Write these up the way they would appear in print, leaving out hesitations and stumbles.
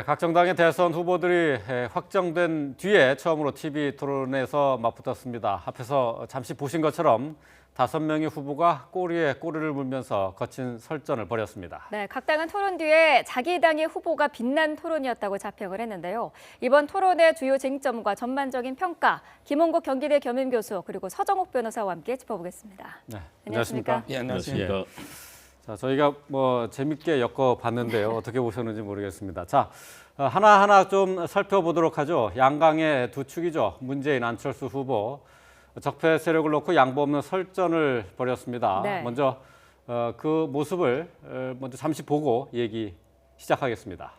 각 정당의 대선 후보들이 확정된 뒤에 처음으로 TV 토론에서 맞붙었습니다. 앞에서 잠시 보신 것처럼 5명의 후보가 꼬리에 꼬리를 물면서 거친 설전을 벌였습니다. 네, 각 당은 토론 뒤에 자기 당의 후보가 빛난 토론이었다고 자평을 했는데요. 이번 토론의 주요 쟁점과 전반적인 평가, 김홍국 경기대 겸임교수 그리고 서정욱 변호사와 함께 짚어보겠습니다. 네, 안녕하십니까? 예, 안녕하십니까. 자, 저희가 재밌게 엮어봤는데요. 어떻게 보셨는지 모르겠습니다. 자, 하나하나 좀 살펴보도록 하죠. 양강의 두 축이죠. 문재인, 안철수 후보. 적폐 세력을 놓고 양보 없는 설전을 벌였습니다. 네. 먼저 그 모습을 먼저 잠시 보고 얘기 시작하겠습니다.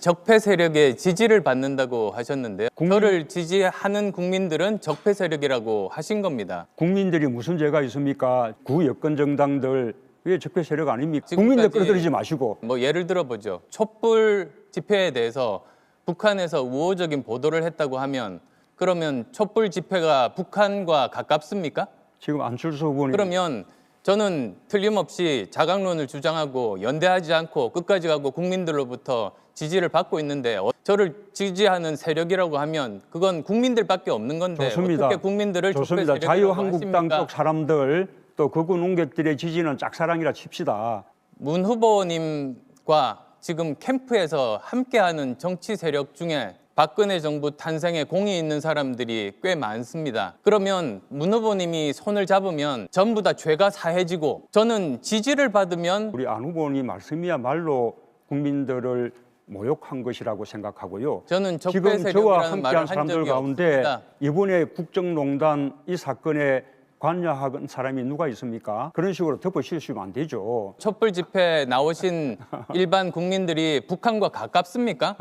적폐 세력의 지지를 받는다고 하셨는데요. 저를 지지하는 국민들은 적폐 세력이라고 하신 겁니다. 국민들이 무슨 죄가 있습니까? 구여권 정당들 왜 적폐 세력 아닙니까? 지금까지 국민들 끌어들이지 마시고. 뭐 예를 들어보죠. 촛불 집회에 대해서 북한에서 우호적인 보도를 했다고 하면 그러면 촛불 집회가 북한과 가깝습니까? 지금 안철수 후보는 그러면 저는 틀림없이 자강론을 주장하고 연대하지 않고 끝까지 가고 국민들로부터 지지를 받고 있는데 저를 지지하는 세력이라고 하면 그건 국민들밖에 없는 건데 좋습니다. 어떻게 국민들을 좋습니다. 적폐 세력이라고 자유한국당 하십니까? 쪽 사람들 또 극우 농객들의 지지는 짝사랑이라 칩시다. 문 후보님과 지금 캠프에서 함께하는 정치 세력 중에 박근혜 정부 탄생에 공이 있는 사람들이 꽤 많습니다. 그러면 문 후보님이 손을 잡으면 전부 다 죄가 사해지고 저는 지지를 받으면 우리 안 후보님 말씀이야말로 국민들을 모욕한 것이라고 생각하고요. 저는 적폐 지금 저와 세력이라는 말을 함께한 한 사람들 적이 가운데 없습니다. 이번에 국정농단 이 사건에 관여한 사람이 누가 있습니까? 그런 식으로 덮어씌우시면 안 되죠. 촛불 집회 나오신 일반 국민들이 북한과 가깝습니까?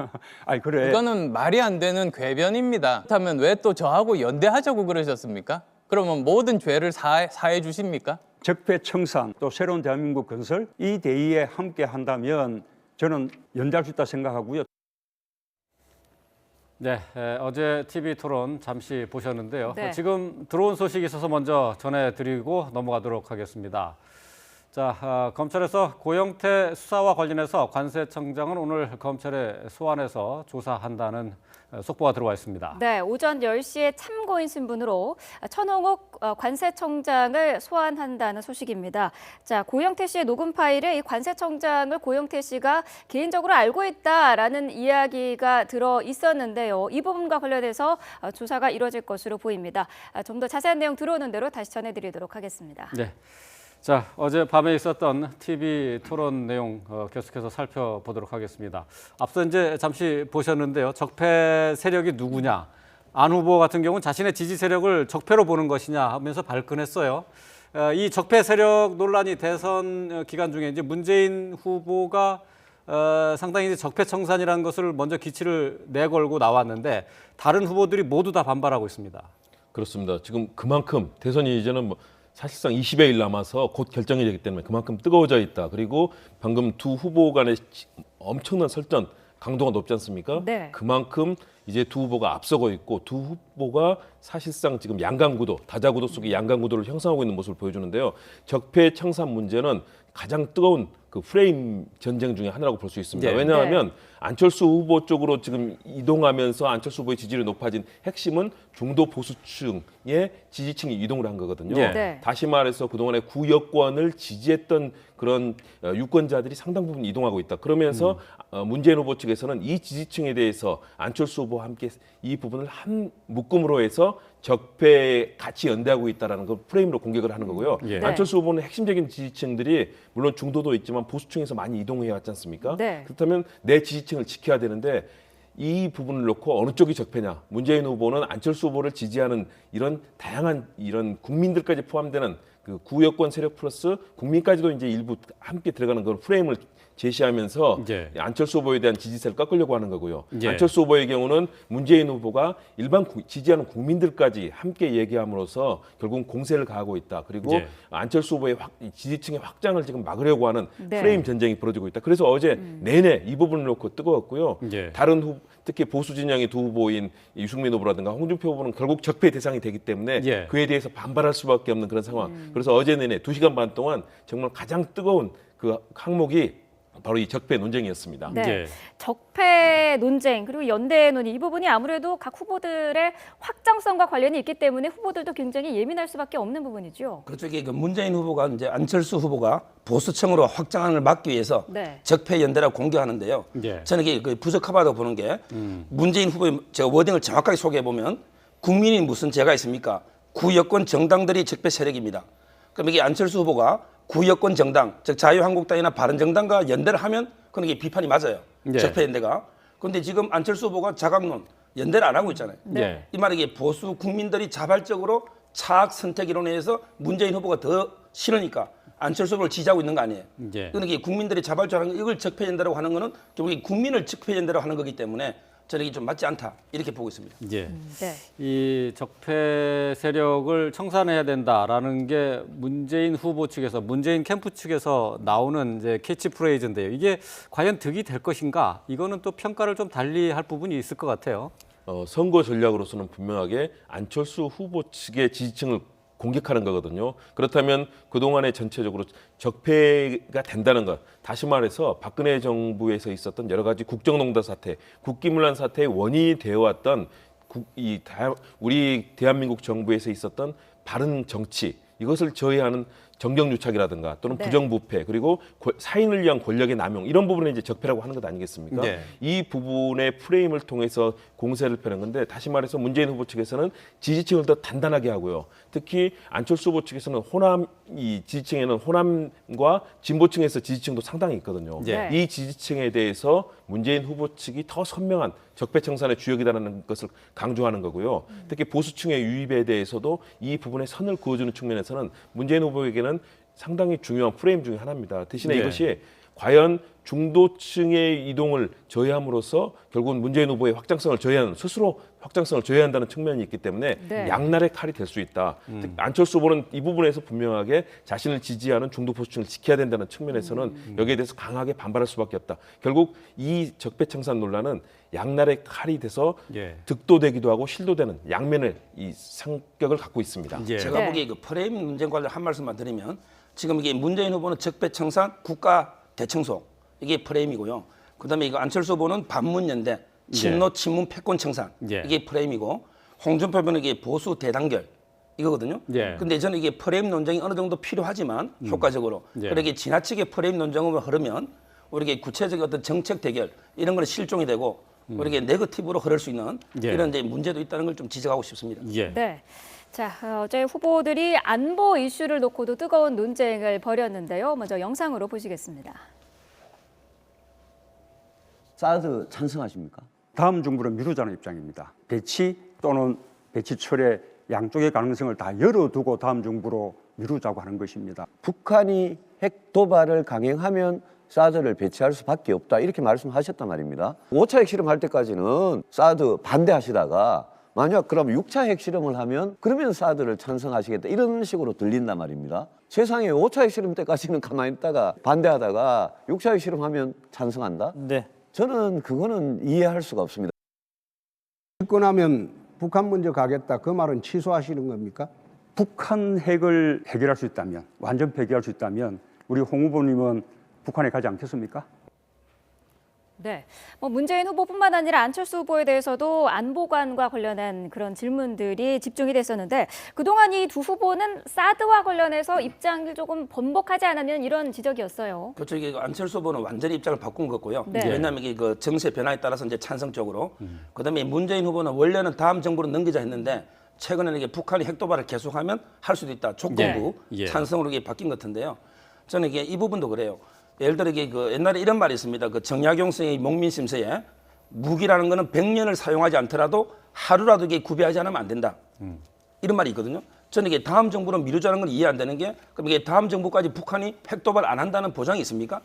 아니 그래. 이거는 말이 안 되는 궤변입니다. 그렇다면 왜 또 저하고 연대하자고 그러셨습니까? 그러면 모든 죄를 사해 주십니까? 적폐 청산 또 새로운 대한민국 건설 이 대의에 함께 한다면 저는 연대할 수 있다 생각하고요. 네, 어제 TV 토론 잠시 보셨는데요. 네. 지금 들어온 소식이 있어서 먼저 전해드리고 넘어가도록 하겠습니다. 자, 검찰에서 고영태 수사와 관련해서 관세청장은 오늘 검찰에 소환해서 조사한다는 속보가 들어와 있습니다. 네, 오전 10시에 참고인 신분으로 천홍욱 관세청장을 소환한다는 소식입니다. 자, 고영태 씨의 녹음 파일에 이 관세청장을 고영태 씨가 개인적으로 알고 있다라는 이야기가 들어 있었는데요. 이 부분과 관련해서 조사가 이루어질 것으로 보입니다. 좀 더 자세한 내용 들어오는 대로 다시 전해드리도록 하겠습니다. 네. 자, 어제 밤에 있었던 TV 토론 내용 계속해서 살펴보도록 하겠습니다. 앞서 이제 잠시 보셨는데요. 적폐 세력이 누구냐? 안 후보 같은 경우는 자신의 지지 세력을 적폐로 보는 것이냐 하면서 발끈했어요. 이 적폐 세력 논란이 대선 기간 중에 이제 문재인 후보가 상당히 이제 적폐 청산이라는 것을 먼저 기치를 내걸고 나왔는데 다른 후보들이 모두 다 반발하고 있습니다. 그렇습니다. 지금 그만큼 대선이 이제는 사실상 20여일 남아서 곧 결정이 되기 때문에 그만큼 뜨거워져 있다. 그리고 방금 두 후보 간의 엄청난 설전 강도가 높지 않습니까? 네. 그만큼 이제 두 후보가 앞서고 있고 두 후보가 사실상 지금 양강구도, 다자구도 속의 양강구도를 형성하고 있는 모습을 보여주는데요. 적폐 청산 문제는 가장 뜨거운 그 프레임 전쟁 중에 하나라고 볼 수 있습니다. 네. 왜냐하면 안철수 후보 쪽으로 지금 이동하면서 안철수 후보의 지지율이 높아진 핵심은 중도 보수층의 지지층이 이동을 한 거거든요. 네. 다시 말해서 그동안에 구여권을 지지했던 그런 유권자들이 상당 부분 이동하고 있다. 그러면서 문재인 후보 측에서는 이 지지층에 대해서 안철수 후보와 함께 이 부분을 한 묶음으로 해서 적폐에 같이 연대하고 있다는 걸 프레임으로 공격을 하는 거고요. 예. 안철수 후보는 핵심적인 지지층들이 물론 중도도 있지만 보수층에서 많이 이동해 왔지 않습니까? 네. 그렇다면 내 지지층을 지켜야 되는데 이 부분을 놓고 어느 쪽이 적폐냐? 문재인 후보는 안철수 후보를 지지하는 이런 다양한 이런 국민들까지 포함되는 그 구여권 세력 플러스 국민까지도 이제 일부 함께 들어가는 그런 프레임을 제시하면서 예. 안철수 후보에 대한 지지세를 꺾으려고 하는 거고요. 예. 안철수 후보의 경우는 문재인 후보가 일반 지지하는 국민들까지 함께 얘기함으로써 결국 공세를 가하고 있다. 그리고 예. 안철수 후보의 지지층의 확장을 지금 막으려고 하는 네. 프레임 전쟁이 벌어지고 있다. 그래서 어제 내내 이 부분을 놓고 뜨거웠고요. 예. 다른 특히 보수 진영의 두 후보인 유승민 후보라든가 홍준표 후보는 결국 적폐 대상이 되기 때문에 예. 그에 대해서 반발할 수밖에 없는 그런 상황. 그래서 어제 내내 2시간 반 동안 정말 가장 뜨거운 그 항목이 바로 이 적폐 논쟁이었습니다. 네. 예. 적폐 논쟁 그리고 연대 논의 이 부분이 아무래도 각 후보들의 확장성과 관련이 있기 때문에 후보들도 굉장히 예민할 수밖에 없는 부분이죠. 그렇죠. 이게 그 문재인 후보가 이제 안철수 후보가 보수층으로 확장을 막기 위해서 네. 적폐 연대라고 공격하는데요. 예. 저는 이게 그 부적합하다고 보는 게 문재인 후보의 제가 워딩을 정확하게 소개해 보면 국민이 무슨 죄가 있습니까? 구여권 정당들이 적폐 세력입니다. 그럼 이게 안철수 후보가 구여권 정당, 즉 자유한국당이나 바른정당과 연대를 하면 그건 이게 비판이 맞아요. 예. 적폐 연대가. 그런데 지금 안철수 후보가 자각론 연대를 안 하고 있잖아요. 네. 이 말이 이게 보수 국민들이 자발적으로 차악 선택 이론에 의해서 문재인 후보가 더 싫으니까 안철수 후보를 지지하고 있는 거 아니에요. 예. 그러니까 이게 국민들이 자발적으로 하는 거, 이걸 적폐연대라고 하는 거는 결국 이 국민을 적폐연대라고 하는 거기 때문에 저는 이게 좀 맞지 않다 이렇게 보고 있습니다. 예. 네. 이 적폐 세력을 청산해야 된다라는 게 문재인 후보 측에서 문재인 캠프 측에서 나오는 이제 캐치프레이즈인데요. 이게 과연 득이 될 것인가? 이거는 또 평가를 좀 달리 할 부분이 있을 것 같아요. 선거 전략으로서는 분명하게 안철수 후보 측의 지지층을 공격하는 거거든요. 그렇다면 그동안에 전체적으로 적폐가 된다는 것, 다시 말해서 박근혜 정부에서 있었던 여러 가지 국정농단 사태, 국기문란 사태의 원인이 되어왔던 우리 대한민국 정부에서 있었던 바른 정치, 이것을 저해하는 정경유착이라든가 또는 네. 부정부패 그리고 사인을 위한 권력의 남용 이런 부분을 이제 적폐라고 하는 것 아니겠습니까? 네. 이 부분의 프레임을 통해서 공세를 펴는 건데 다시 말해서 문재인 후보 측에서는 지지층을 더 단단하게 하고요. 특히 안철수 후보 측에서는 이 지지층에는 호남과 진보층에서 지지층도 상당히 있거든요. 네. 이 지지층에 대해서 문재인 후보 측이 더 선명한 적폐 청산의 주역이라는 것을 강조하는 거고요. 특히 보수층의 유입에 대해서도 이 부분에 선을 그어주는 측면에서는 문재인 후보에게는 상당히 중요한 프레임 중에 하나입니다. 대신에 네. 이것이 과연 중도층의 이동을 저해함으로써 결국은 문재인 후보의 확장성을 저해하는 스스로 확장성을 저해한다는 측면이 있기 때문에 네. 양날의 칼이 될 수 있다. 특히 안철수 후보는 이 부분에서 분명하게 자신을 지지하는 중도 보수층을 지켜야 된다는 측면에서는 여기에 대해서 강하게 반발할 수밖에 없다. 결국 이 적폐 청산 논란은 양날의 칼이 돼서 예. 득도되기도 하고 실도되는 양면의 이 성격을 갖고 있습니다. 예. 제가 네. 보기에 그 프레임 문제와 관련 한 말씀만 드리면 지금 이게 문재인 후보는 적폐 청산, 국가 대청소 이게 프레임이고요. 그다음에 이거 안철수 후보는 반문연대, 친노 친문 패권 청산 예. 이게 프레임이고 홍준표 후보는 이게 보수 대단결 이거거든요. 예. 근데 저는 이게 프레임 논쟁이 어느 정도 필요하지만 효과적으로 예. 그렇게 지나치게 프레임 논쟁으로 흐르면 우리게 구체적인 어떤 정책 대결 이런 거는 실종이 되고 우리게 네거티브로 흐를 수 있는 예. 이런 이제 문제도 있다는 걸 좀 지적하고 싶습니다. 예. 네. 자, 어제 후보들이 안보 이슈를 놓고도 뜨거운 논쟁을 벌였는데요. 먼저 영상으로 보시겠습니다. 사드 찬성하십니까? 다음 정부는 미루자는 입장입니다. 배치 또는 배치 철회 양쪽의 가능성을 다 열어두고 다음 정부로 미루자고 하는 것입니다. 북한이 핵 도발을 강행하면 사드를 배치할 수밖에 없다 이렇게 말씀하셨단 말입니다. 5차 핵실험할 때까지는 사드 반대하시다가 만약 그럼 6차 핵실험을 하면 그러면 사드를 찬성하시겠다 이런 식으로 들린단 말입니다. 세상에 5차 핵실험 때까지는 가만히 있다가 반대하다가 6차 핵실험하면 찬성한다? 네. 저는 그거는 이해할 수가 없습니다. 집권하면 북한 먼저 가겠다. 그 말은 취소하시는 겁니까? 북한 핵을 해결할 수 있다면, 완전 폐기할 수 있다면 우리 홍 후보님은 북한에 가지 않겠습니까? 네, 문재인 후보뿐만 아니라 안철수 후보에 대해서도 안보관과 관련한 그런 질문들이 집중이 됐었는데 그동안 이 두 후보는 사드와 관련해서 입장을 조금 번복하지 않았냐는 이런 지적이었어요. 그렇죠. 이게 안철수 후보는 완전히 입장을 바꾼 것 같고요. 네. 왜냐하면 이게 그 정세 변화에 따라서 이제 찬성 쪽으로. 그다음에 문재인 후보는 원래는 다음 정부로 넘기자 했는데 최근에는 이게 북한이 핵도발을 계속하면 할 수도 있다. 조건부 예. 찬성으로 이게 바뀐 것 같은데요. 저는 이게 이 부분도 그래요. 예를 들어 이게 그 옛날에 이런 말이 있습니다. 그 정약용 선생의 목민심서에 무기라는 거는 100년을 사용하지 않더라도 하루라도 이게 구비하지 않으면 안 된다. 이런 말이 있거든요. 저는 이게 다음 정부로 미루자는 건 이해 안 되는 게 그럼 이게 다음 정부까지 북한이 핵도발 안 한다는 보장이 있습니까?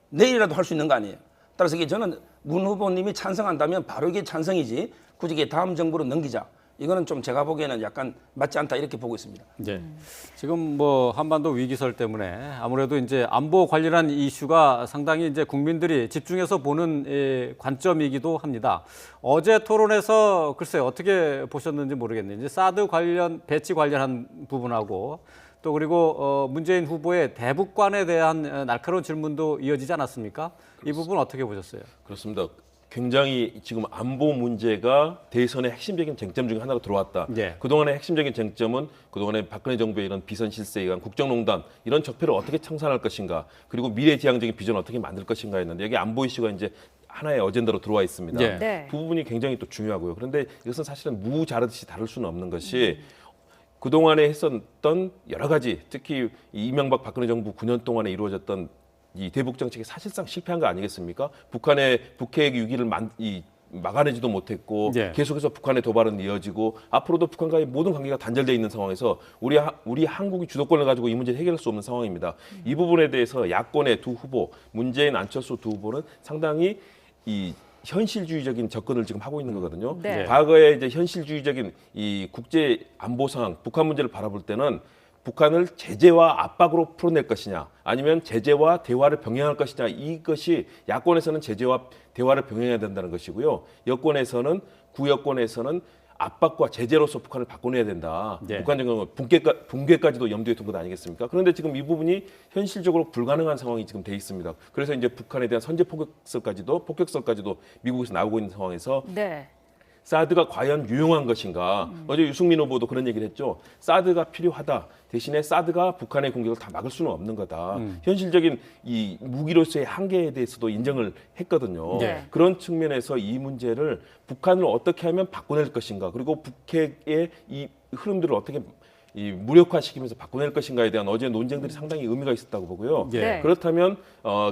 내일이라도 할 수 있는 거 아니에요. 따라서 이게 저는 문 후보님이 찬성한다면 바로 이게 찬성이지 굳이 이게 다음 정부로 넘기자. 이거는 좀 제가 보기에는 약간 맞지 않다 이렇게 보고 있습니다. 네. 지금 한반도 위기설 때문에 아무래도 이제 안보 관련한 이슈가 상당히 이제 국민들이 집중해서 보는 관점이기도 합니다. 어제 토론에서 글쎄요 어떻게 보셨는지 모르겠는데 이제 사드 관련 배치 관련한 부분하고 또 그리고 문재인 후보의 대북관에 대한 날카로운 질문도 이어지지 않았습니까? 이 부분 어떻게 보셨어요? 그렇습니다. 굉장히 지금 안보 문제가 대선의 핵심적인 쟁점 중에 하나로 들어왔다. 예. 그동안의 핵심적인 쟁점은 그동안의 박근혜 정부의 이런 비선 실세에 의한 국정농단 이런 적폐를 어떻게 청산할 것인가, 그리고 미래지향적인 비전을 어떻게 만들 것인가였는데 여기 안보 이슈가 이제 하나의 어젠다로 들어와 있습니다. 예. 네. 그 부분이 굉장히 또 중요하고요. 그런데 이것은 사실은 무 자르듯이 다룰 수는 없는 것이 그동안에 했었던 여러 가지, 특히 이 이명박 박근혜 정부 9년 동안에 이루어졌던 이 대북 정책이 사실상 실패한 거 아니겠습니까? 북한의 북핵 위기를 막아내지도 못했고 예. 계속해서 북한의 도발은 이어지고 앞으로도 북한과의 모든 관계가 단절되어 있는 상황에서 우리 한국이 주도권을 가지고 이 문제를 해결할 수 없는 상황입니다. 이 부분에 대해서 야권의 두 후보, 문재인, 안철수 두 후보는 상당히 이 현실주의적인 접근을 지금 하고 있는 거거든요. 네. 과거에 이제 현실주의적인 이 국제 안보 상황, 북한 문제를 바라볼 때는 북한을 제재와 압박으로 풀어낼 것이냐, 아니면 제재와 대화를 병행할 것이냐, 이것이 야권에서는 제재와 대화를 병행해야 된다는 것이고요. 여권에서는 구여권에서는 압박과 제재로서 북한을 바꿔내야 된다. 네. 북한 정권 붕괴까지도 염두에 둔 것 아니겠습니까? 그런데 지금 이 부분이 현실적으로 불가능한 상황이 지금 돼 있습니다. 그래서 이제 북한에 대한 선제 폭격설까지도 미국에서 나오고 있는 상황에서 네. 사드가 과연 유용한 것인가? 어제 유승민 후보도 그런 얘기를 했죠. 사드가 필요하다. 대신에 사드가 북한의 공격을 다 막을 수는 없는 거다. 현실적인 이 무기로서의 한계에 대해서도 인정을 했거든요. 네. 그런 측면에서 이 문제를 북한을 어떻게 하면 바꿔낼 것인가, 그리고 북핵의 이 흐름들을 어떻게 이 무력화시키면서 바꿔낼 것인가에 대한 어제 논쟁들이 상당히 의미가 있었다고 보고요. 예. 네. 그렇다면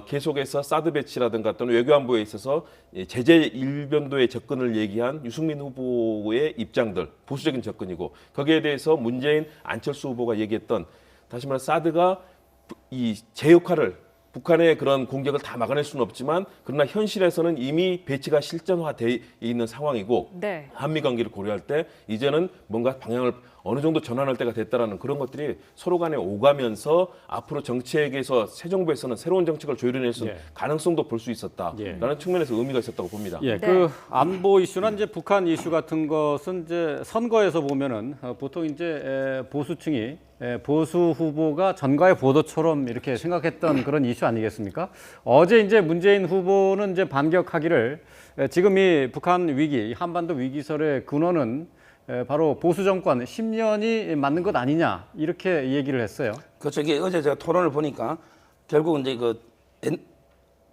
계속해서 사드 배치라든가 또는 외교안보에 있어서 이 제재 일변도의 접근을 얘기한 유승민 후보의 입장들, 보수적인 접근이고, 거기에 대해서 문재인, 안철수 후보가 얘기했던, 다시 말해 사드가 이 제 역할을, 북한의 그런 공격을 다 막아낼 수는 없지만 그러나 현실에서는 이미 배치가 실전화돼 있는 상황이고, 네. 한미 관계를 고려할 때 이제는 뭔가 방향을 어느 정도 전환할 때가 됐다라는 그런 것들이 서로 간에 오가면서 앞으로 정책에서 새 정부에서는 새로운 정책을 조율해낼 수 있는 예. 가능성도 볼 수 있었다라는 측면에서 의미가 있었다고 봅니다. 예, 네. 그 안보 이슈나 이제 북한 이슈 같은 것은 이제 선거에서 보면은 보통 이제 보수층이 보수 후보가 전가의 보도처럼 이렇게 생각했던 그런 이슈 아니겠습니까? 어제 이제 문재인 후보는 이제 반격하기를 지금 이 북한 위기, 한반도 위기설의 근원은 바로 보수 정권 10년이 맞는 것 아니냐, 이렇게 얘기를 했어요. 그렇죠. 이게 어제 제가 토론을 보니까 결국 이제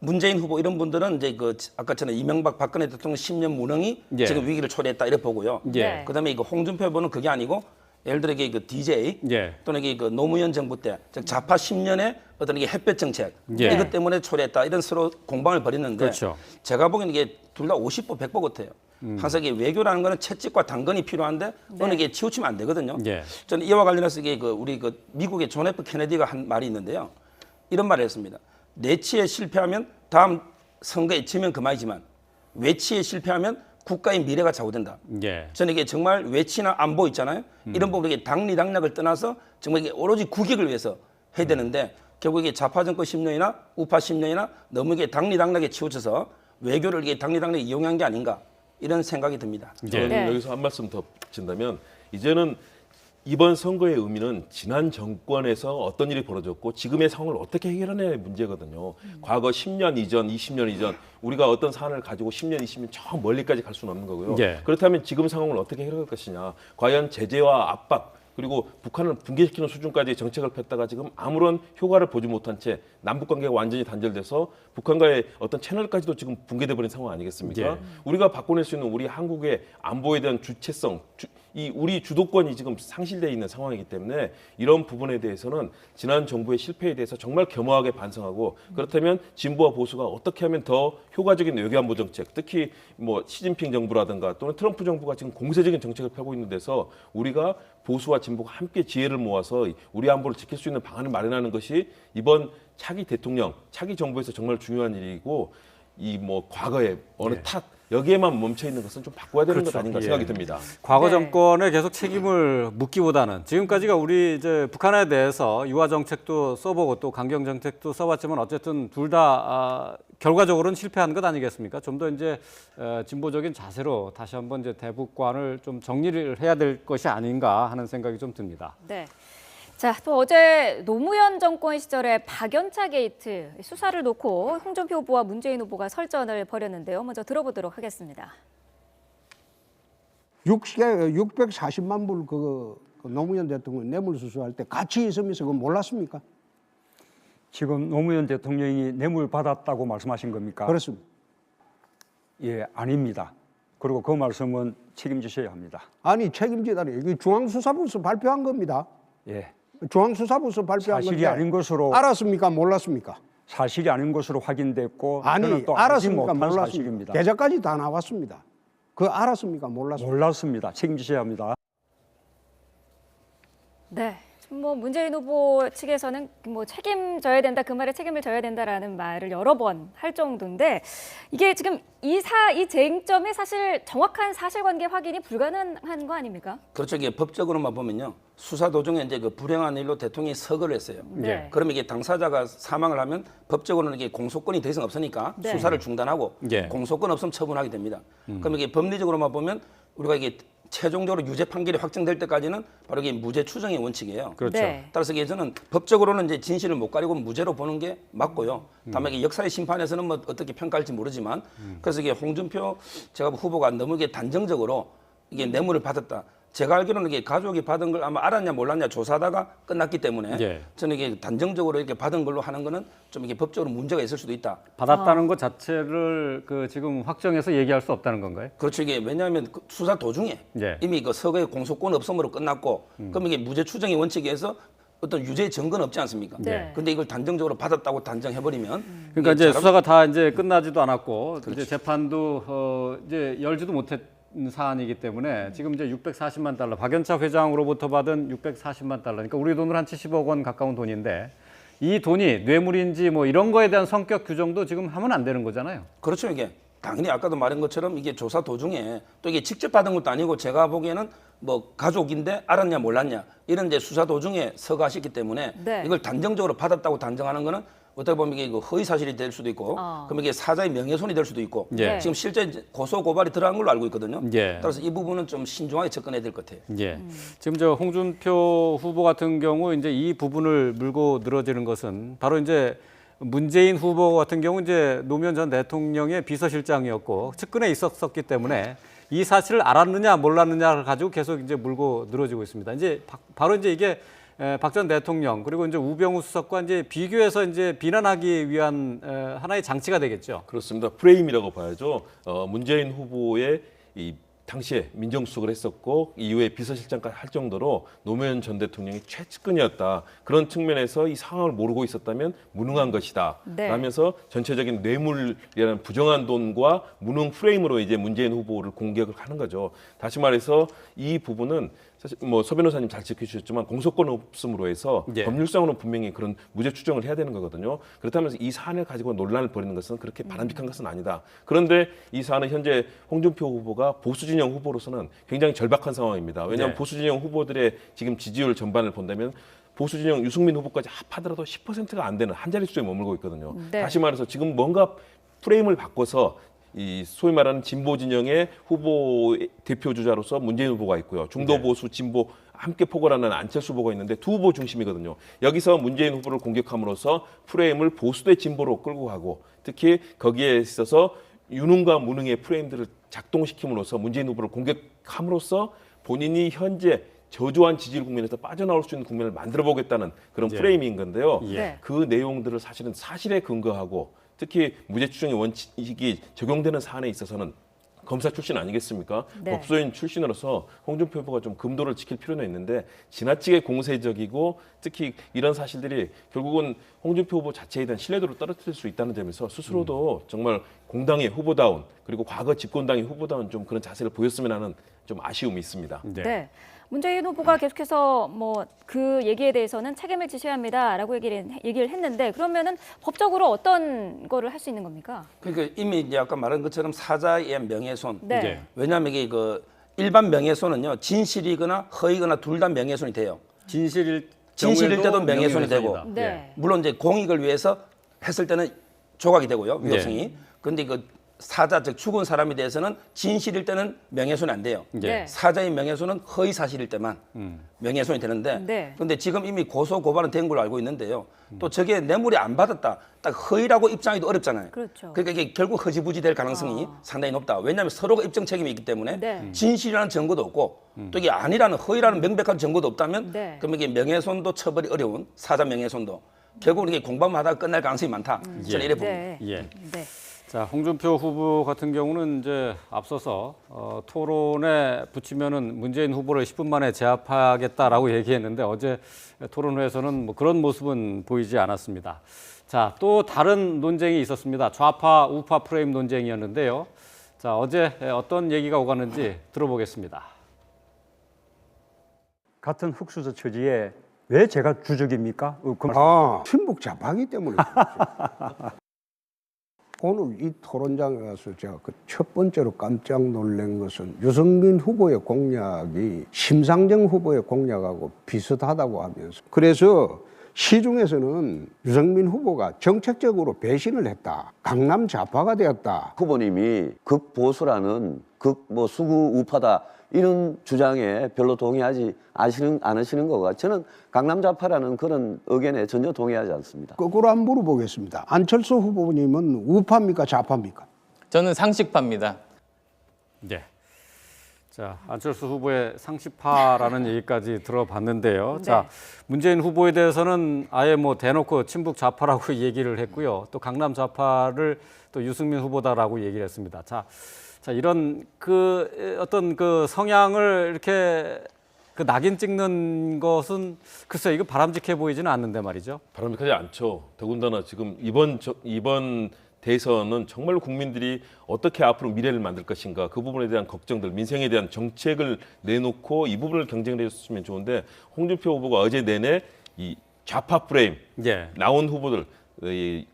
문재인 후보 이런 분들은 이제 아까 전에 이명박 박근혜 대통령 10년 무능이 예. 지금 위기를 초래했다 이렇게 보고요. 예. 그다음에 홍준표 후보는 그게 아니고 예를 들어 이게 DJ 예. 또는 이게 노무현 정부 때 즉 좌파 10년의 어떤 이게 햇볕 정책 예. 이것 때문에 초래했다 이런 서로 공방을 벌였는데 그렇죠. 제가 보기에는 이게 둘 다 50보 100보 같아요. 항상 이게 외교라는 거는 채찍과 당근이 필요한데 어느 게 치우치면 안 되거든요. 예. 저는 이와 관련해서 이게 우리 미국의 존 F 케네디가 한 말이 있는데요. 이런 말을 했습니다. 내치에 실패하면 다음 선거에 지면 그만이지만 외치에 실패하면 국가의 미래가 좌우된다. 예. 저는 이게 정말 외치나 안보 있잖아요. 이런 부분에 이게 당리당략을 떠나서 정말 이게 오로지 국익을 위해서 해야 되는데 결국 이게 좌파 정권 10년이나 우파 10년이나 너무 이게 당리당략에 치우쳐서 외교를 이게 당리당략에 이용한 게 아닌가 이런 생각이 듭니다. 저는 네. 여기서 한 말씀 더 붙인다면, 이제는 이번 선거의 의미는 지난 정권에서 어떤 일이 벌어졌고 지금의 상황을 어떻게 해결하느냐의 문제거든요. 과거 10년 이전, 20년 이전 우리가 어떤 사안을 가지고 10년, 20년 저 멀리까지 갈 수는 없는 거고요. 예. 그렇다면 지금 상황을 어떻게 해결할 것이냐. 과연 제재와 압박, 그리고 북한을 붕괴시키는 수준까지 정책을 폈다가 지금 아무런 효과를 보지 못한 채 남북 관계가 완전히 단절돼서 북한과의 어떤 채널까지도 지금 붕괴돼 버린 상황 아니겠습니까? 예. 우리가 바꿔낼 수 있는 우리 한국의 안보에 대한 주체성, 이 우리 주도권이 지금 상실되어 있는 상황이기 때문에 이런 부분에 대해서는 지난 정부의 실패에 대해서 정말 겸허하게 반성하고, 그렇다면 진보와 보수가 어떻게 하면 더 효과적인 외교안보 정책, 특히 뭐 시진핑 정부라든가 또는 트럼프 정부가 지금 공세적인 정책을 펴고 있는 데서 우리가 보수와 진보가 함께 지혜를 모아서 우리 안보를 지킬 수 있는 방안을 마련하는 것이 이번 차기 대통령, 차기 정부에서 정말 중요한 일이고, 이 뭐 과거에 어느 탓 여기에만 멈춰 있는 것은 좀 바꿔야 되는 것 아닌가 생각이 듭니다. 과거 네. 정권에 계속 책임을 묻기보다는 지금까지가 우리 이제 북한에 대해서 유화 정책도 써보고 또 강경 정책도 써봤지만 어쨌든 둘 다 결과적으로는 실패한 것 아니겠습니까? 좀 더 이제 진보적인 자세로 다시 한번 이제 대북관을 좀 정리를 해야 될 것이 아닌가 하는 생각이 좀 듭니다. 네. 자, 또 어제 노무현 정권 시절의 박연차 게이트 수사를 놓고 홍준표 후보와 문재인 후보가 설전을 벌였는데요. 먼저 들어보도록 하겠습니다. 640만 불 그 노무현 대통령 뇌물수수할 때 같이 있으면서 그거 몰랐습니까? 지금 노무현 대통령이 뇌물 받았다고 말씀하신 겁니까? 그렇습니다. 예, 아닙니다. 그리고 그 말씀은 책임지셔야 합니다. 아니 책임지다니 이게 중앙수사부에서 발표한 겁니다. 예, 중앙수사부에서 발표한 사실이 건데 아닌 것으로 알았습니까? 몰랐습니까? 사실이 아닌 것으로 확인됐고 아니 저는 또 알지 알았습니까? 못한 몰랐습니까? 사실입니다. 계좌까지 다 나왔습니다. 그 알았습니까? 몰랐습니까? 몰랐습니다. 책임지셔야 합니다. 네. 뭐 문재인 후보 측에서는 뭐 책임져야 된다, 그 말에 책임을 져야 된다라는 말을 여러 번 할 정도인데 이게 지금 이 쟁점에 사실 정확한 사실관계 확인이 불가능한 거 아닙니까? 그렇죠. 이게 법적으로만 보면요. 수사 도중에 이제 그 불행한 일로 대통령이 서거를 했어요. 네. 그러면 이게 당사자가 사망을 하면 법적으로는 이게 공소권이 더 이상 없으니까 네. 수사를 중단하고 예. 공소권 없으면 처분하게 됩니다. 그럼 이게 법리적으로만 보면 우리가 이게 최종적으로 유죄 판결이 확정될 때까지는 바로 이게 무죄 추정의 원칙이에요. 그렇죠. 네. 따라서 이게 저는 법적으로는 이제 진실을 못 가리고 무죄로 보는 게 맞고요. 다만 이게 역사의 심판에서는 뭐 어떻게 평가할지 모르지만 그래서 이게 홍준표 제가 후보가 너무 이게 단정적으로 이게 뇌물을 받았다. 제가 알기로는 이게 가족이 받은 걸 아마 알았냐 몰랐냐 조사하다가 끝났기 때문에 예. 저는 이게 단정적으로 이렇게 받은 걸로 하는 거는 좀 이게 법적으로 문제가 있을 수도 있다. 받았다는 것 자체를 그 지금 확정해서 얘기할 수 없다는 건가요? 그렇죠. 이게 왜냐하면 그 수사 도중에 예. 이미 그 서거의 공소권 없음으로 끝났고 그럼 이게 무죄 추정의 원칙에 의해서 어떤 유죄 증거는 없지 않습니까? 네. 근데 이걸 단정적으로 받았다고 단정해버리면 그러니까 이게 이제 사람- 수사가 다 이제 끝나지도 않았고 이제 재판도 이제 열지도 못했 사안이기 때문에 지금 이제 640만 달러 박연차 회장으로부터 받은 640만 달러 그러니까 우리 돈으로 한 70억 원 가까운 돈인데 이 돈이 뇌물인지 뭐 이런 거에 대한 성격 규정도 지금 하면 안 되는 거잖아요. 그렇죠. 이게 당연히 아까도 말한 것처럼 이게 조사 도중에 또 이게 직접 받은 것도 아니고 제가 보기에는 뭐 가족인데 알았냐 몰랐냐 이런 이제 수사 도중에 서거하셨기 때문에 네. 이걸 단정적으로 받았다고 단정하는 거는 어떻게 보면 이게 그 허위 사실이 될 수도 있고 그럼 이게 사자의 명예훼손이 될 수도 있고 예. 지금 실제 이제 고소 고발이 들어간 걸로 알고 있거든요. 예. 따라서 이 부분은 좀 신중하게 접근해야 될 것 같아요. 예. 지금 저 홍준표 후보 같은 경우 이제 이 부분을 물고 늘어지는 것은 바로 이제 문재인 후보 같은 경우 이제 노무현 전 대통령의 비서실장이었고 측근에 있었기 때문에 이 사실을 알았느냐 몰랐느냐를 가지고 계속 이제 물고 늘어지고 있습니다. 이제 바로 이제 이게 박 전 대통령 그리고 이제 우병우 수석과 이제 비교해서 이제 비난하기 위한 하나의 장치가 되겠죠. 그렇습니다. 프레임이라고 봐야죠. 문재인 후보의 이 당시에 민정수석을 했었고 이후에 비서실장까지 할 정도로 노무현 전 대통령이 최측근이었다. 그런 측면에서 이 상황을 모르고 있었다면 무능한 것이다. 네. 라면서 전체적인 뇌물이라는 부정한 돈과 무능 프레임으로 이제 문재인 후보를 공격을 하는 거죠. 다시 말해서 이 부분은 사실 뭐 서 변호사님 잘 지켜주셨지만 공소권 없음으로 해서 예. 법률상으로 분명히 그런 무죄 추정을 해야 되는 거거든요. 그렇다면 이 사안을 가지고 논란을 벌이는 것은 그렇게 바람직한 것은 아니다. 그런데 이 사안은 현재 홍준표 후보가 보수 진영 후보로서는 굉장히 절박한 상황입니다. 왜냐하면 네. 보수 진영 후보들의 지금 지지율 전반을 본다면 보수 진영 유승민 후보까지 합하더라도 10%가 안 되는 한 자릿수에 머물고 있거든요. 네. 다시 말해서 지금 뭔가 프레임을 바꿔서 이 소위 말하는 진보 진영의 후보 대표 주자로서 문재인 후보가 있고요. 중도 보수 진보 함께 포괄하는 안철수 후보가 있는데 두 후보 중심이거든요. 여기서 문재인 후보를 공격함으로써 프레임을 보수 대 진보로 끌고 가고 특히 거기에 있어서 유능과 무능의 프레임들을 작동시킴으로써 문재인 후보를 공격함으로써 본인이 현재 저조한 지지율 국면에서 빠져나올 수 있는 국면을 만들어 보겠다는 그런 예. 프레임인 건데요. 예. 그 내용들을 사실은 사실에 근거하고 특히 무죄 추정의 원칙이 적용되는 사안에 있어서는 검사 출신 아니겠습니까? 네. 법조인 출신으로서 홍준표 후보가 좀 금도를 지킬 필요는 있는데 지나치게 공세적이고 특히 이런 사실들이 결국은 홍준표 후보 자체에 대한 신뢰도를 떨어뜨릴 수 있다는 점에서 스스로도 정말 공당의 후보다운 그리고 과거 집권당의 후보다운 좀 그런 자세를 보였으면 하는 좀 아쉬움이 있습니다. 네. 문재인 후보가 계속해서 뭐 그 얘기에 대해서는 책임을 지셔야 합니다라고 얘기를 했는데 그러면은 법적으로 어떤 거를 할 수 있는 겁니까? 그러니까 이미 이제 아까 말한 것처럼 사자의 명예훼손. 네. 네. 왜냐하면 이게 그 일반 명예훼손은요 진실이거나 허위거나 둘 다 명예훼손이 돼요. 진실일 진실일 때도 경우에도 명예훼손이 되고. 명예훼손이다. 네. 물론 이제 공익을 위해서 했을 때는 조각이 되고요 위법성이. 그런데 그 사자 즉 죽은 사람에 대해서는 진실일 때는 명예훼손이 안 돼요. 네. 사자의 명예훼손은 허위 사실일 때만 명예훼손이 되는데 네. 그런데 지금 이미 고소 고발은 된 걸로 알고 있는데요. 또 저게 뇌물이 안 받았다. 딱 허위라고 입장하기도 어렵잖아요. 그렇죠. 그러니까 이게 결국 허지부지 될 가능성이 상당히 높다. 왜냐하면 서로가 입증 책임이 있기 때문에 네. 진실이라는 증거도 없고 또 이게 아니라는 허위라는 명백한 증거도 없다면 네. 그러면 이게 명예훼손도 처벌이 어려운 사자 명예훼손도 결국은 이게 공방만 하다가 끝날 가능성이 많다. 저는 이래 봅니다. 네. 예. 네. 자, 홍준표 후보 같은 경우는 이제 앞서서 토론에 붙이면은 문재인 후보를 10분 만에 제압하겠다라고 얘기했는데 어제 토론회에서는 뭐 그런 모습은 보이지 않았습니다. 자, 또 다른 논쟁이 있었습니다. 좌파 우파 프레임 논쟁이었는데요. 자, 어제 어떤 얘기가 오갔는지 들어보겠습니다. 같은 흑수저 처지에 왜 제가 주적입니까? 친북 좌파기 때문에. 오늘 이 토론장에 가서 제가 그 첫 번째로 깜짝 놀란 것은 유승민 후보의 공약이 심상정 후보의 공약하고 비슷하다고 하면서 그래서 시중에서는 유승민 후보가 정책적으로 배신을 했다. 강남 좌파가 되었다. 후보님이 극보수라는 수구 우파다 이런 주장에 별로 동의하지 않으시는 거가 저는 강남 좌파라는 그런 의견에 전혀 동의하지 않습니다. 거꾸로 한번 물어보겠습니다. 안철수 후보님은 우파입니까 좌파입니까? 저는 상식파입니다. 네. 자, 안철수 후보의 상식파라는 얘기까지 들어봤는데요. 네. 자, 문재인 후보에 대해서는 아예 뭐 대놓고 친북 좌파라고 얘기를 했고요. 또 강남 좌파를 또 유승민 후보다라고 얘기를 했습니다. 자, 이런 어떤 성향을 이렇게 낙인 찍는 것은 글쎄 이거 바람직해 보이지는 않는데 말이죠. 바람직하지 않죠. 더군다나 지금 이번 대선은 정말 국민들이 어떻게 앞으로 미래를 만들 것인가 그 부분에 대한 걱정들, 민생에 대한 정책을 내놓고 이 부분을 경쟁을 해줬으면 좋은데 홍준표 후보가 어제 내내 이 좌파 프레임 예. 나온 후보들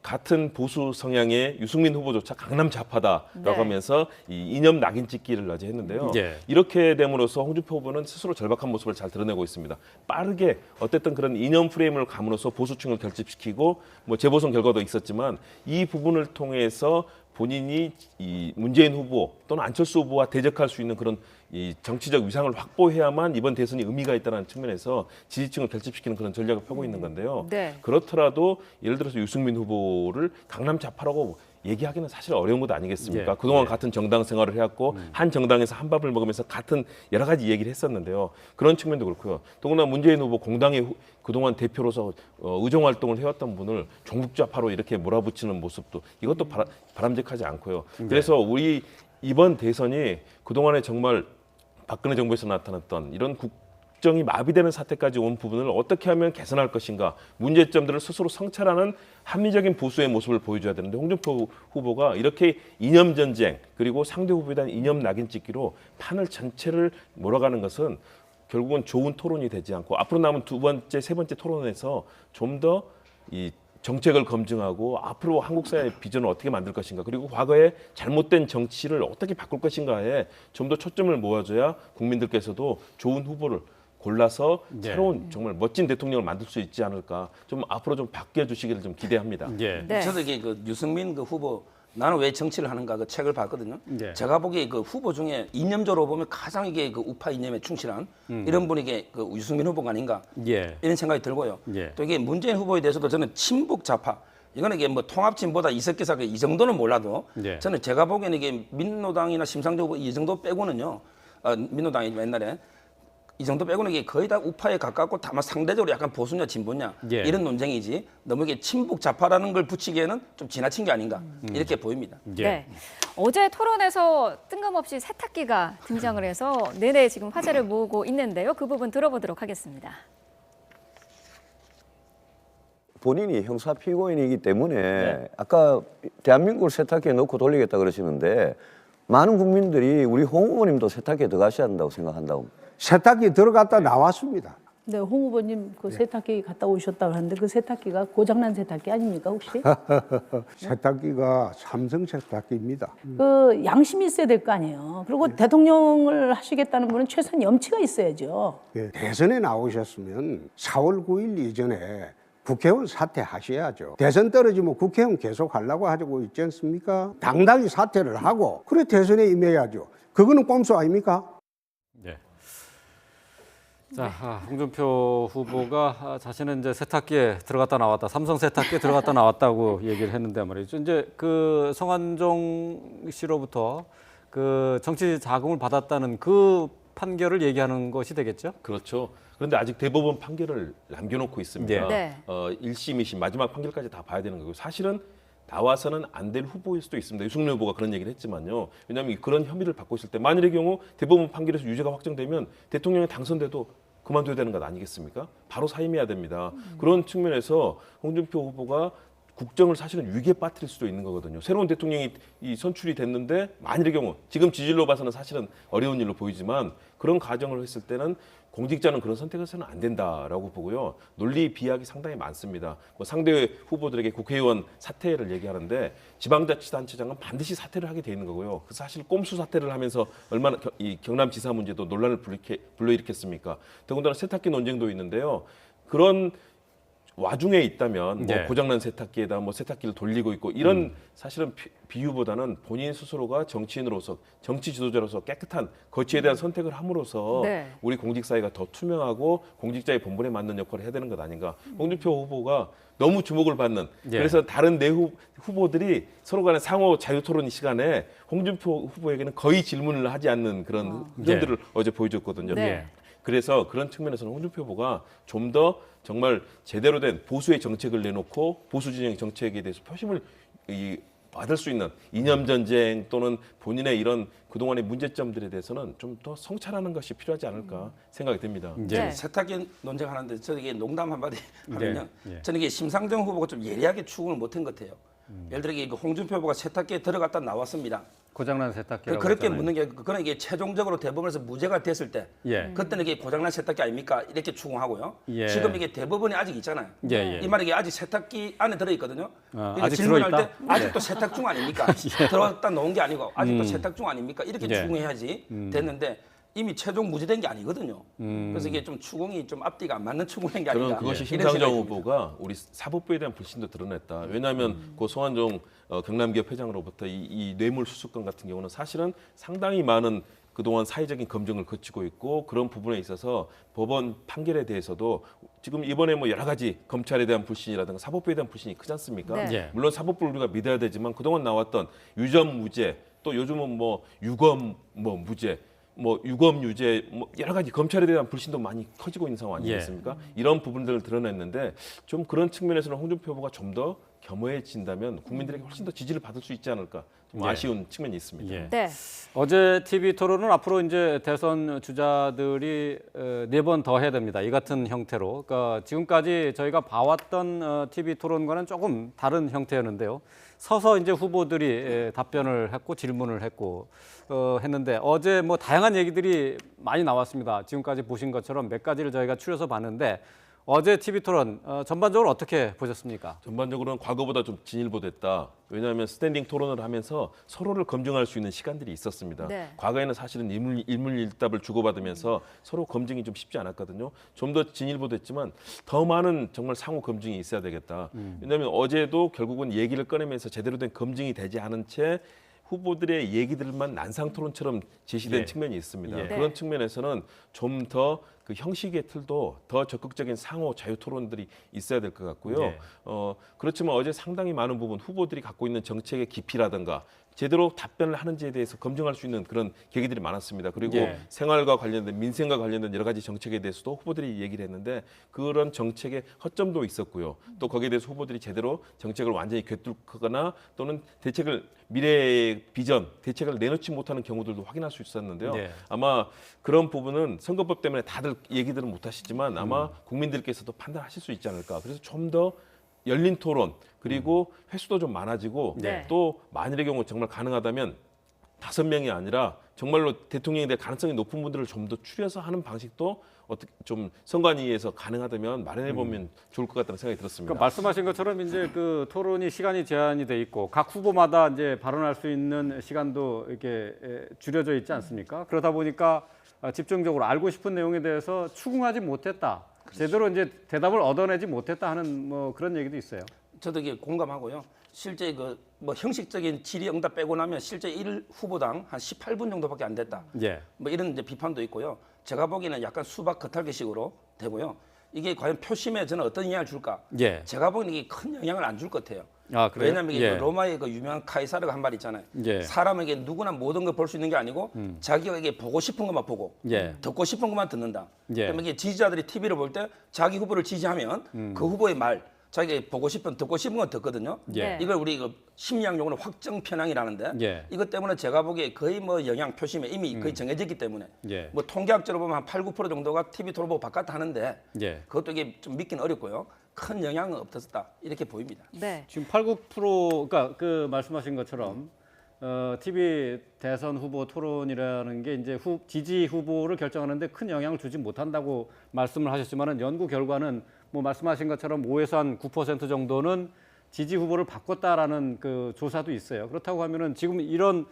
같은 보수 성향의 유승민 후보조차 강남 좌파다라고 네. 하면서 이 이념 낙인 찍기를 어제 했는데요. 예. 이렇게 됨으로써 홍준표 후보는 스스로 절박한 모습을 잘 드러내고 있습니다. 빠르게 어쨌든 그런 이념 프레임을 감으로써 보수층을 결집시키고 뭐 재보선 결과도 있었지만 이 부분을 통해서 본인이 이 문재인 후보 또는 안철수 후보와 대적할 수 있는 그런 이 정치적 위상을 확보해야만 이번 대선이 의미가 있다는 측면에서 지지층을 결집시키는 그런 전략을 펴고 있는 건데요. 네. 그렇더라도 예를 들어서 유승민 후보를 강남 좌파라고 얘기하기는 사실 어려운 것 아니겠습니까? 예. 그동안 같은 정당 생활을 해왔고 한 정당에서 한 밥을 먹으면서 같은 여러 가지 얘기를 했었는데요. 그런 측면도 그렇고요. 더구나 문재인 후보 공당의 그동안 대표로서 의정 활동을 해왔던 분을 종북좌파로 이렇게 몰아붙이는 모습도 이것도 바람직하지 않고요. 그래서 우리 이번 대선이 그동안에 정말 박근혜 정부에서 나타났던 이런 국정이 마비되는 사태까지 온 부분을 어떻게 하면 개선할 것인가 문제점들을 스스로 성찰하는 합리적인 보수의 모습을 보여줘야 되는데 홍준표 후보가 이렇게 이념 전쟁 그리고 상대 후보에 대한 이념 낙인 찍기로 판을 전체를 몰아가는 것은 결국은 좋은 토론이 되지 않고 앞으로 남은 두 번째, 세 번째 토론에서 좀 더 이 정책을 검증하고 앞으로 한국 사회의 비전을 어떻게 만들 것인가 그리고 과거의 잘못된 정치를 어떻게 바꿀 것인가에 좀 더 초점을 모아줘야 국민들께서도 좋은 후보를 골라서 새로운 정말 멋진 대통령을 만들 수 있지 않을까 좀 앞으로 좀 바뀌어 주시기를 좀 기대합니다. 예. 네. 저도 이게 유승민 후보 나는 왜 정치를 하는가 그 책을 봤거든요. 네. 제가 보기에 그 후보 중에 이념적으로 보면 가장 이게 우파 이념에 충실한 이런 분이 이게 유승민 후보가 아닌가 예. 이런 생각이 들고요. 예. 또 이게 문재인 후보에 대해서도 저는 친북 좌파 이거는 이게 뭐 통합진보다 이석기사 이 정도는 몰라도 예. 저는 제가 보기에는 이게 민노당이나 심상정 후보 이 정도 빼고는요. 민노당이 옛날에 이 정도 빼고는 이게 거의 다 우파에 가깝고 다만 상대적으로 약간 보수냐 진보냐 예. 이런 논쟁이지 너무 이게 친북 좌파라는 걸 붙이기에는 좀 지나친 게 아닌가 이렇게 보입니다. 예. 네. 어제 토론에서 뜬금없이 세탁기가 등장을 해서 내내 지금 화제를 모으고 있는데요. 그 부분 들어보도록 하겠습니다. 본인이 형사 피고인이기 때문에 아까 대한민국을 세탁기에 넣고 돌리겠다 그러시는데 많은 국민들이 우리 홍 후보님도 세탁기에 들어가셔야 한다고 생각한다고. 세탁기 들어갔다 나왔습니다. 네, 홍 후보님 그 세탁기 갔다 오셨다고 하는데 그 세탁기가 고장난 세탁기 아닙니까 혹시? 세탁기가 삼성 세탁기입니다. 그 양심이 있어야 될 거 아니에요. 그리고 대통령을 하시겠다는 분은 최소한 염치가 있어야죠. 예, 대선에 나오셨으면 4월 9일 이전에 국회의원 사퇴하셔야죠. 대선 떨어지면 국회의원 계속 하려고 하고 있지 않습니까? 당당히 사퇴를 하고 그래 대선에 임해야죠. 그거는 꼼수 아닙니까? 네. 자, 홍준표 후보가 자신은 이제 세탁기에 들어갔다 나왔다, 삼성 세탁기에 들어갔다 나왔다고 얘기를 했는데 말이죠. 이제 그 성완종 씨로부터 그 정치 자금을 받았다는 그 판결을 얘기하는 것이 되겠죠? 그렇죠. 그런데 아직 대법원 판결을 남겨놓고 있습니다. 네. 1심, 2심 마지막 판결까지 다 봐야 되는 거고 사실은 나와서는 안 될 후보일 수도 있습니다. 유승민 후보가 그런 얘기를 했지만요. 왜냐하면 그런 혐의를 받고 있을 때 만일의 경우 대법원 판결에서 유죄가 확정되면 대통령이 당선돼도 그만둬야 되는 것 아니겠습니까? 바로 사임해야 됩니다. 그런 측면에서 홍준표 후보가 국정을 사실은 위기에 빠뜨릴 수도 있는 거거든요. 새로운 대통령이 선출이 됐는데 만일의 경우 지금 지질로 봐서는 사실은 어려운 일로 보이지만 그런 가정을 했을 때는 공직자는 그런 선택을 해서는 안 된다라고 보고요. 논리 비약이 상당히 많습니다. 뭐 상대 후보들에게 국회의원 사퇴를 얘기하는데 지방자치단체장은 반드시 사퇴를 하게 돼 있는 거고요. 그 사실 꼼수 사퇴를 하면서 얼마나 이 경남지사 문제도 논란을 불러일으켰습니까? 더군다나 세탁기 논쟁도 있는데요. 그런 와중에 있다면 뭐 네. 고장난 세탁기에다 뭐 세탁기를 돌리고 있고 이런 사실은 비유보다는 본인 스스로가 정치인으로서 정치 지도자로서 깨끗한 거취에 대한 선택을 함으로써 네. 우리 공직사회가 더 투명하고 공직자의 본분에 맞는 역할을 해야 되는 것 아닌가. 홍준표 후보가 너무 주목을 받는 예. 그래서 다른 내 후보들이 서로 간의 상호 자유토론 시간에 홍준표 후보에게는 거의 질문을 하지 않는 그런 흐름들을 어제 보여줬거든요. 네. 그래서 그런 측면에서는 홍준표 후보가 좀 더 정말 제대로 된 보수의 정책을 내놓고 보수 진영의 정책에 대해서 표심을 받을 수 있는 이념 전쟁 또는 본인의 이런 그동안의 문제점들에 대해서는 좀 더 성찰하는 것이 필요하지 않을까 생각이 듭니다. 네. 세탁기 논쟁하는데 저는 이게 농담 한마디 하면요. 네. 저는 이게 심상정 후보가 좀 예리하게 추궁을 못한 것 같아요. 예를 들어 이게 홍준표 후보가 세탁기에 들어갔다 나왔습니다. 고장난 세탁기라고 그렇게 했잖아요. 묻는 게 그건 이게 최종적으로 대법원에서 무죄가 됐을 때 예. 그때는 이게 고장난 세탁기 아닙니까? 이렇게 추궁하고요. 예. 지금 이게 대법원이 아직 있잖아요. 예, 예. 이 말이 이게 아직 세탁기 안에 들어있거든요. 그러니까 아직 질문할 들어있다? 때 아직도 세탁 중 아닙니까? 들어갔다 놓은 게 아니고 아직도 세탁 중 아닙니까? 이렇게 예. 추궁해야지 됐는데 이미 최종 무죄된 게 아니거든요. 그래서 이게 좀 추궁이 좀 앞뒤가 안 맞는 추궁한 게 아닌가. 저는 그것이 이런 심상정 생각이 듭니다. 후보가 우리 사법부에 대한 불신도 드러냈다. 왜냐하면 그 송환종 경남기업 회장으로부터 이 뇌물 수수권 같은 경우는 사실은 상당히 많은 그동안 사회적인 검증을 거치고 있고 그런 부분에 있어서 법원 판결에 대해서도 지금 이번에 뭐 여러 가지 검찰에 대한 불신이라든가 사법부에 대한 불신이 크지 않습니까? 네. 예. 물론 사법부를 우리가 믿어야 되지만 그동안 나왔던 유전 무죄 또 요즘은 뭐 유검 뭐 무죄 뭐 유검 유죄 뭐 여러 가지 검찰에 대한 불신도 많이 커지고 있는 상황 아니겠습니까? 이런 부분들을 드러냈는데 좀 그런 측면에서는 홍준표 후보가 좀 더 겸허해진다면 국민들에게 훨씬 더 지지를 받을 수 있지 않을까 좀 예. 아쉬운 측면이 있습니다. 예. 네. 어제 TV 토론은 앞으로 이제 대선 주자들이 4번 더 해야 됩니다. 이 같은 형태로. 그러니까 지금까지 저희가 봐왔던 TV 토론과는 조금 다른 형태였는데요. 서서 이제 후보들이 답변을 했고 질문을 했고 했는데 어제 뭐 다양한 얘기들이 많이 나왔습니다. 지금까지 보신 것처럼 몇 가지를 저희가 추려서 봤는데 어제 TV 토론 전반적으로 어떻게 보셨습니까? 전반적으로는 과거보다 좀 진일보됐다. 왜냐하면 스탠딩 토론을 하면서 서로를 검증할 수 있는 시간들이 있었습니다. 네. 과거에는 사실은 일문일답을 주고받으면서 서로 검증이 좀 쉽지 않았거든요. 좀 더 진일보됐지만 더 많은 정말 상호 검증이 있어야 되겠다. 왜냐하면 어제도 결국은 얘기를 꺼내면서 제대로 된 검증이 되지 않은 채 후보들의 얘기들만 난상 토론처럼 제시된 예. 측면이 있습니다. 예. 그런 측면에서는 좀 더 그 형식의 틀도 더 적극적인 상호 자유 토론들이 있어야 될 것 같고요. 예. 그렇지만 어제 상당히 많은 부분 후보들이 갖고 있는 정책의 깊이라든가 제대로 답변을 하는지에 대해서 검증할 수 있는 그런 계기들이 많았습니다. 그리고 예. 생활과 관련된 민생과 관련된 여러 가지 정책에 대해서도 후보들이 얘기를 했는데 그런 정책의 허점도 있었고요. 또 거기에 대해서 후보들이 제대로 정책을 완전히 꿰뚫거나 또는 대책을 미래의 비전, 대책을 내놓지 못하는 경우들도 확인할 수 있었는데요. 네. 아마 그런 부분은 선거법 때문에 다들 얘기들은 못하시지만 아마 국민들께서도 판단하실 수 있지 않을까. 그래서 좀 더 열린 토론 그리고 횟수도 좀 많아지고 네. 또 만일의 경우 정말 가능하다면 5명이 아니라 정말로 대통령이 될 가능성이 높은 분들을 좀 더 추려서 하는 방식도 어떻게 좀 선관위에서 가능하다면 마련해 보면 좋을 것 같다는 생각이 들었습니다. 그러니까 말씀하신 것처럼 이제 그 토론이 시간이 제한이 돼 있고 각 후보마다 이제 발언할 수 있는 시간도 이렇게 줄여져 있지 않습니까? 그러다 보니까 집중적으로 알고 싶은 내용에 대해서 추궁하지 못했다. 제대로 이제 대답을 얻어내지 못했다 하는 뭐 그런 얘기도 있어요. 저도 이게 공감하고요. 실제 그 뭐 형식적인 질의응답 빼고 나면 실제 1 후보당 한 18분 정도밖에 안 됐다. 예. 뭐 이런 이제 비판도 있고요. 제가 보기에는 약간 수박 겉핥기식으로 되고요. 이게 과연 표심에 저는 어떤 영향을 줄까? 예. 제가 보기에는 이게 큰 영향을 안 줄 것 같아요. 아, 그래요? 왜냐하면 이게 예. 그 로마의 그 유명한 카이사르가 한 말 있잖아요. 예. 사람에게 누구나 모든 걸 볼 수 있는 게 아니고 자기가 이게 보고 싶은 것만 보고 예. 듣고 싶은 것만 듣는다. 예. 그러면 이게 지지자들이 TV를 볼 때 자기 후보를 지지하면 그 후보의 말, 자기가 보고 싶은 듣고 싶은 건 듣거든요. 예. 이걸 우리 그 심리학 용어로 확정 편향이라는데 예. 이것 때문에 제가 보기에 거의 뭐 영향 표심에 이미 거의 정해졌기 때문에 예. 뭐 통계학적으로 보면 한 8, 9% 정도가 TV 토론 보고 바깥 하는데 예. 그것도 이게 좀 믿기는 어렵고요. 큰 영향은 없었다 이렇게 보입니다. 네. 지금 8, 9% 그러니까 그 말씀하신 것처럼 TV 대선 후보 토론이라는 게 이제 지지 후보를 결정하는데 큰 영향을 주지 못한다고 말씀을 하셨지만은 연구 결과는 뭐 말씀하신 것처럼 5에서 한 9% 정도는 지지 후보를 바꿨다라는 그 조사도 있어요. 그렇다고 하면은 지금 이런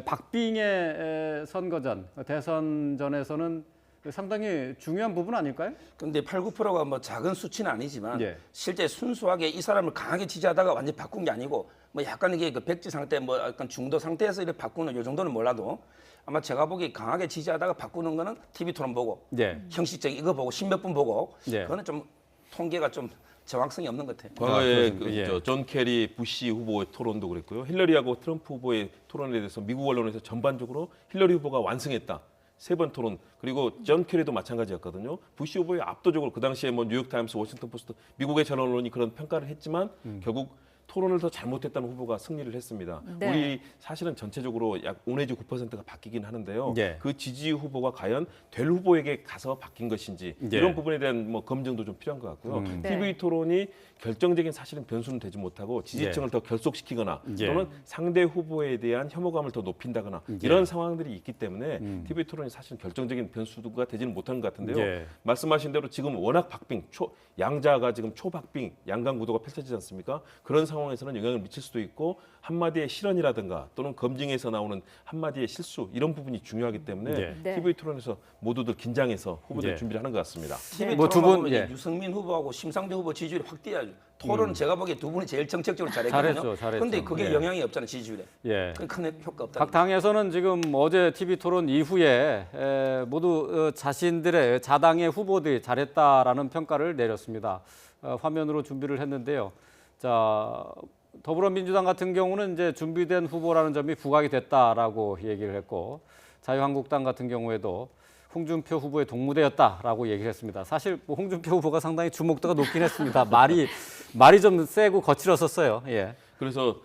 박빙의 선거전 대선전에서는 상당히 중요한 부분 아닐까요? 근데 8, 9%가 뭐 작은 수치는 아니지만 예. 실제 순수하게 이 사람을 강하게 지지하다가 완전히 바꾼 게 아니고 뭐 약간 이게 그 백지 상태 뭐 약간 중도 상태에서 이렇게 바꾸는 요 정도는 몰라도 아마 제가 보기에 강하게 지지하다가 바꾸는 거는 TV 토론 보고 예. 형식적인 이거 보고 십몇 분 보고 예. 그거는 좀 통계가 좀 정확성이 없는 것 같아요. 과거에 그렇습니까? 예. 존 캐리 부시 후보의 토론도 그랬고요. 힐러리하고 트럼프 후보의 토론에 대해서 미국 언론에서 전반적으로 힐러리 후보가 완승했다. 3번 토론 그리고 존 캐리도 마찬가지였거든요. 부시 후보의 압도적으로 그 당시에 뭐 뉴욕 타임스, 워싱턴 포스트 미국의 전 언론이 그런 평가를 했지만 결국 토론을 더 잘못했다는 후보가 승리를 했습니다. 네. 우리 사실은 전체적으로 약 5 내지 9%가 바뀌긴 하는데요. 예. 그 지지 후보가 과연 될 후보에게 가서 바뀐 것인지 예. 이런 부분에 대한 뭐 검증도 좀 필요한 것 같고요. 네. TV 토론이 결정적인 사실은 변수는 되지 못하고 지지층을 더 결속시키거나 예. 또는 상대 후보에 대한 혐오감을 더 높인다거나 이런 상황들이 있기 때문에 TV 토론이 사실은 결정적인 변수가 되지는 못하는 것 같은데요. 예. 말씀하신 대로 지금 워낙 박빙, 양자가 지금 초박빙, 양강 구도가 펼쳐지지 않습니까? 그런 상황에서는 영향을 미칠 수도 있고 한마디의 실언이라든가 또는 검증에서 나오는 한마디의 실수 이런 부분이 중요하기 때문에 예. 네. TV 토론에서 모두들 긴장해서 후보들 예. 준비를 하는 것 같습니다. TV 뭐 두 토론 분, 보면 예. 유승민 후보하고 심상정 후보 지지율이 확 뛰어야죠. 토론은 제가 보기에 두 분이 제일 정책적으로 잘했거든요. 잘했죠. 근데 그게 예. 영향이 없잖아요, 지지율에. 예. 큰 효과 없다. 각 당에서는 지금 어제 TV 토론 이후에 모두 자신들의 자당의 후보들이 잘했다라는 평가를 내렸습니다. 화면으로 준비를 했는데요. 자, 더불어민주당 같은 경우는 이제 준비된 후보라는 점이 부각이 됐다라고 얘기를 했고, 자유한국당 같은 경우에도 홍준표 후보의 동무대였다라고 얘기를 했습니다. 사실 뭐 홍준표 후보가 상당히 주목도가 높긴 했습니다. 말이 좀 세고 거칠었었어요. 예. 그래서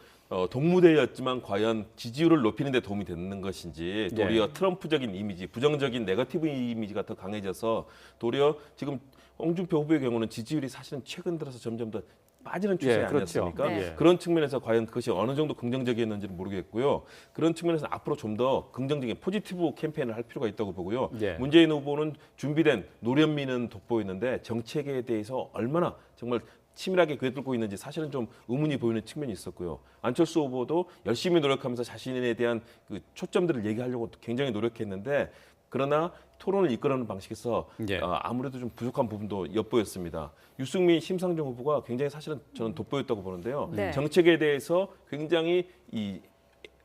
동무대였지만 과연 지지율을 높이는 데 도움이 되는 것인지 도리어 트럼프적인 이미지, 부정적인 네거티브 이미지가 더 강해져서 도리어 지금 홍준표 후보의 경우는 지지율이 사실은 최근 들어서 점점 더 빠지는 추세 예, 그렇죠. 아니었습니까? 네. 그런 측면에서 과연 그것이 어느 정도 긍정적이었는지는 모르겠고요. 그런 측면에서 앞으로 좀 더 긍정적인 포지티브 캠페인을 할 필요가 있다고 보고요. 예. 문재인 후보는 준비된 노련미는 돋보이는데 정책에 대해서 얼마나 정말 치밀하게 꿰뚫고 있는지 사실은 좀 의문이 보이는 측면이 있었고요. 안철수 후보도 열심히 노력하면서 자신에 대한 그 초점들을 얘기하려고 굉장히 노력했는데 그러나 토론을 이끌어내는 방식에서 예. 아무래도 좀 부족한 부분도 엿보였습니다. 유승민, 심상정 후보가 굉장히 사실은 저는 돋보였다고 보는데요. 네. 정책에 대해서 굉장히 이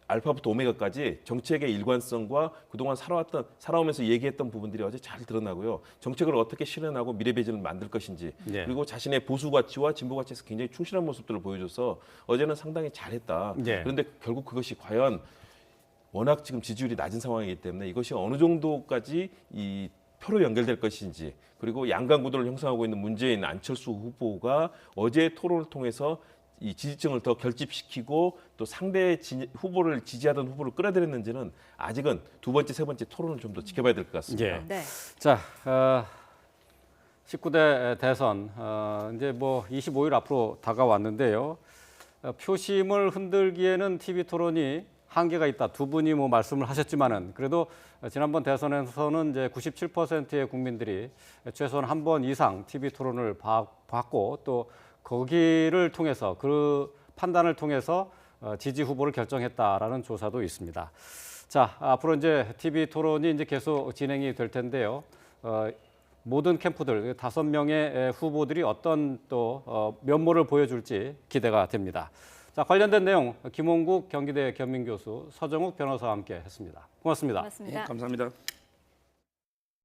알파부터 오메가까지 정책의 일관성과 그동안 살아오면서 얘기했던 부분들이 어제 잘 드러나고요. 정책을 어떻게 실현하고 미래 비전을 만들 것인지 예. 그리고 자신의 보수 가치와 진보 가치에서 굉장히 충실한 모습들을 보여줘서 어제는 상당히 잘했다. 예. 그런데 결국 그것이 과연 워낙 지금 지지율이 낮은 상황이기 때문에 이것이 어느 정도까지 이 표로 연결될 것인지 그리고 양강 구도를 형성하고 있는 문재인, 안철수 후보가 어제 토론을 통해서 이 지지층을 더 결집시키고 또 상대 후보를 지지하던 후보를 끌어들였는지는 아직은 두 번째, 세 번째 토론을 좀 더 지켜봐야 될 것 같습니다. 예. 네. 자, 19대 대선 이제 뭐 25일 앞으로 다가왔는데요. 표심을 흔들기에는 TV 토론이 한계가 있다. 두 분이 뭐 말씀을 하셨지만은 그래도 지난번 대선에서는 이제 97%의 국민들이 최소한 한 번 이상 TV 토론을 받고 또 거기를 통해서 그 판단을 통해서 지지 후보를 결정했다라는 조사도 있습니다. 자, 앞으로 이제 TV 토론이 이제 계속 진행이 될 텐데요. 모든 캠프들 5명의 후보들이 어떤 또 면모를 보여줄지 기대가 됩니다. 자, 관련된 내용 김홍국 경기대 겸임교수, 서정욱 변호사와 함께 했습니다. 고맙습니다. 고맙습니다. 감사합니다.